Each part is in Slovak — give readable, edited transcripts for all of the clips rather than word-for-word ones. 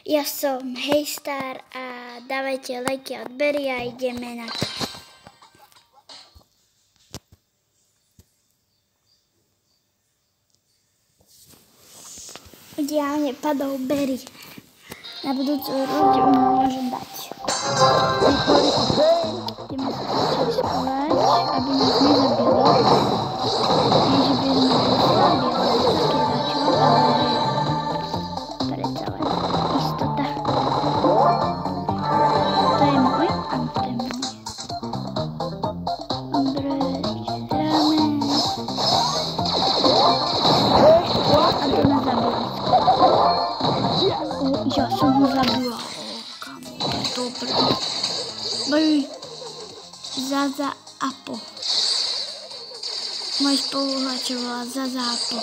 Ja som Hejstar a dávajte lajky a odbery a ideme na to. Ideálne padol Berry. Na budúcu ruť môžem dať. Ideme sa počať skovať, aby nás nezabilo. Nie, že by sme boli slabí, ale také dačo, ale predsa len istota. To je môj? Áno, to je môj. Dobre, hráme. A to nás zabilo. Ja som ho zabila. Kamo, dobre. Boj Zaza Apo. Môj spoluhráč volá Zaza Apo.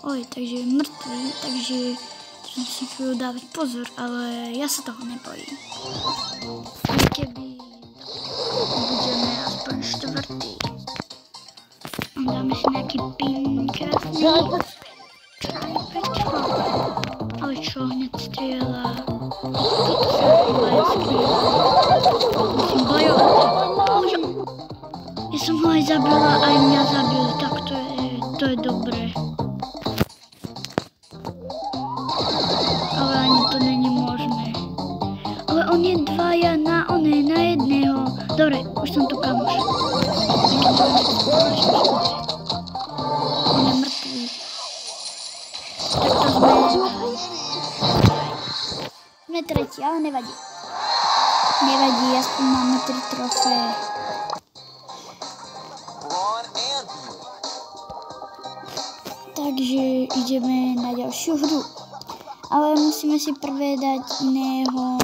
Oj, takže je mŕtvý, takže som si chvíľu dávať pozor, ale ja sa toho nebojím. Keby budeme aspoň štvrtý. Dáme si nejaký pin krásny. Ale čo, hneď strieľa. Toto sa chvíľa skrýva. Musím bojovať. Ja som ho aj zabila, aj mňa zabil, tak to je dobré. Ale ani to není možné. Ale on je dvaja na jedného. Dobre, už som tu kamoš. On je mŕtvý. Tak to sme. Sme tretí, ale nevadí. Nevadí, aspoň máme 3 trofeje. Takže ideme na ďalšiu hru. Ale musíme si prvé dať iného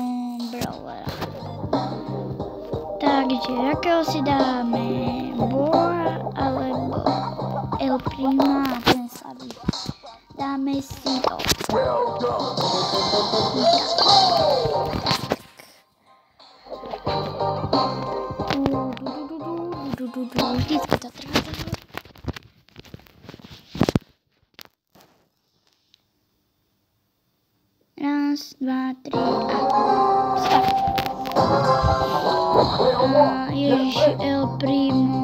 brawlera. Takže akého si dáme? Bora alebo El Prima, ten slabý. Dáme si to. Vždycky to trvá. Raz, dva, tri a start. Ježiš, El Primo.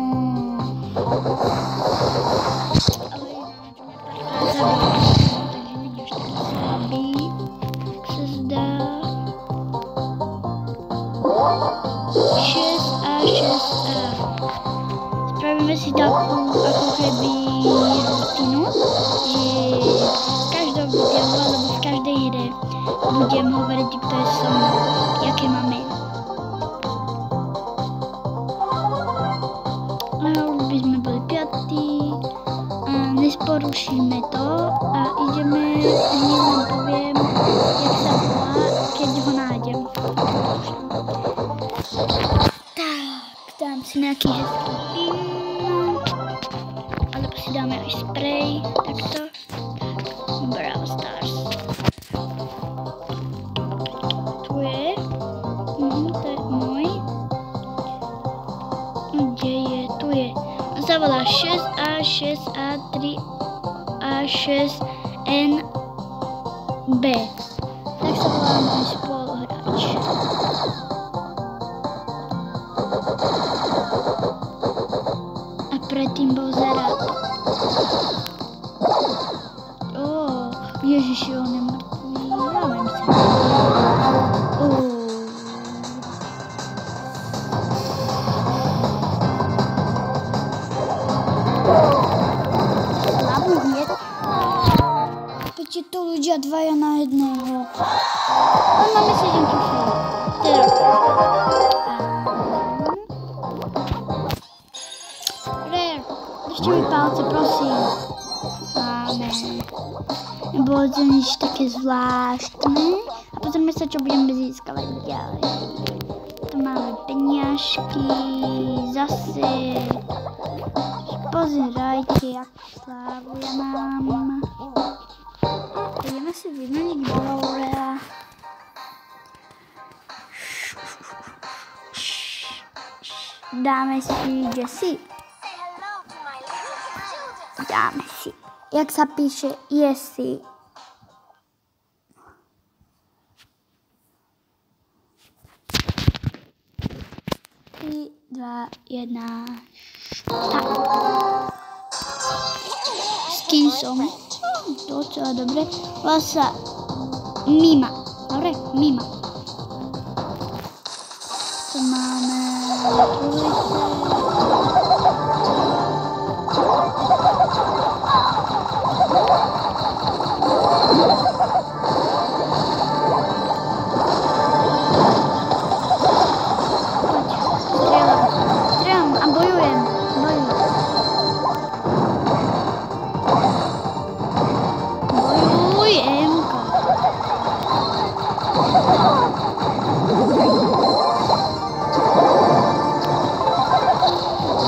Ale ináč mňa párkrát zabil, takže není už taký slabý, tak sa zdá. 6A. Spravíme si takú ako keby rutinu, že z každého videa alebo v každej hre budem hovoriť, kto je so mnou, jaké má meno. Už by sme boli 5. Nesporušíme to a ideme, hneď vám poviem, jak sa volá, keď ho nájdem. Tak, dám si nejaký hezký pin, alebo si dáme aj sprej, takto. Brawl Stars. Tu je. To je môj. Kde je? Tu je. On sa volá 6A, 6A, 3A, 6NB. Tak sa volá môj spoluhráč. A predtým bol Zerato. Ježiši, on je mŕtvý. Ja viem sa. Slabý hneď. Poďte tu ľudia dvaja na jedného. No máme 7 trofejí. Teda. Rare, držte mi palce, prosím. Máme. Nebolo to nič také zvláštne. A pozrieme sa, čo budeme získavať ďalej. Tu máme peniažky, zase. Pozerajte, akú slávu ja mám. Ideme si vymeniť brawlera. Dáme si Jessie. Dáme si. Jak sa píše Jessie. jedna s kým som? Docela dobre. Volá sa Mima. Dobre, Mima. Tu máme strieľam a bojujem.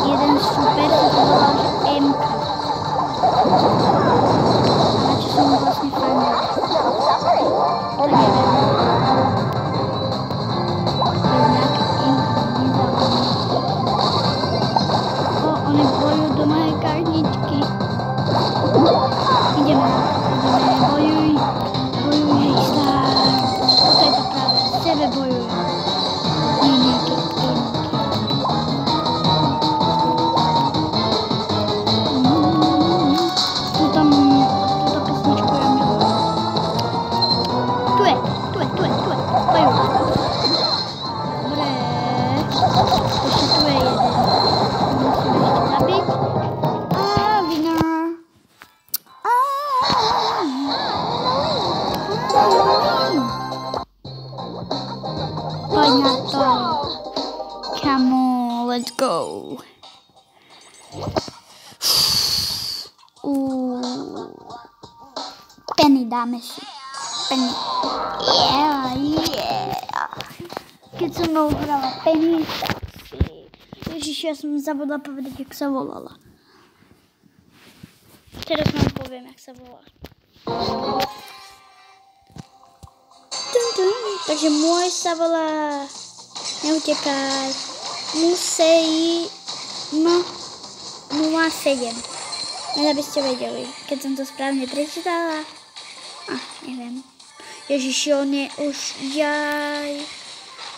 Jeden super, to volá MK. A čo som vlastne fandil. To neviem. Jednak MK, nezaujímavé. Oni bojujú do mojej kartičky. Ideme, bojuj, Star. Toto je to práve, sebe bojuj. Nie nejaké MK. Poď na to. Come on, let's go. Penny dáme si. Penny. Yeah. Keď som mnou hrala Penny, tak si... Ježiš, ja som zabudla povedať, jak sa volala. Teraz vám poviem, jak sa volá. Takže môj sa volá... Neutekaj. Musej... 07. Len aby ste vedeli, keď som to správne prečítala. Neviem. Ježiši, on je už... Jaj.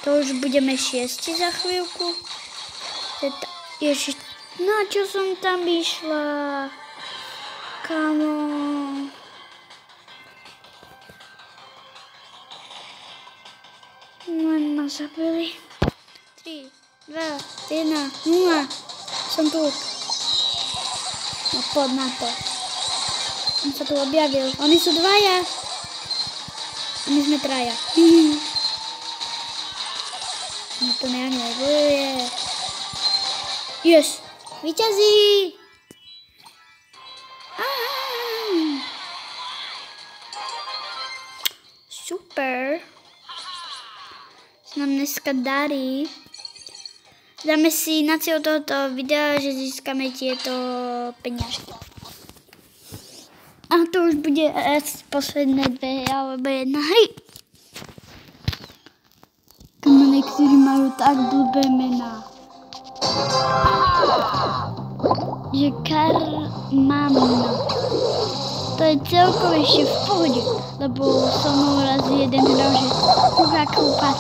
To už budeme 6 za chvíľku. Ježiš, na čo som tam išla? Come on. Len ma zabili. 3, 2, 1, 0. Som tu. No poď na to. On sa tu objavil. Oni sú dvaja. A my sme traja. No to nejak nebojuje. Yes. Víťazí. Super. Sa nám dneska darí. Dáme si na cieľ tohoto videa, že získame tieto peniažky. A to už bude posledné 2 alebo 1 hry. Kamene, ktorí majú tak blbé mená. Že Karmamna. To je celkom ešte v pohode, lebo som mnou raz jeden hral, že kúka,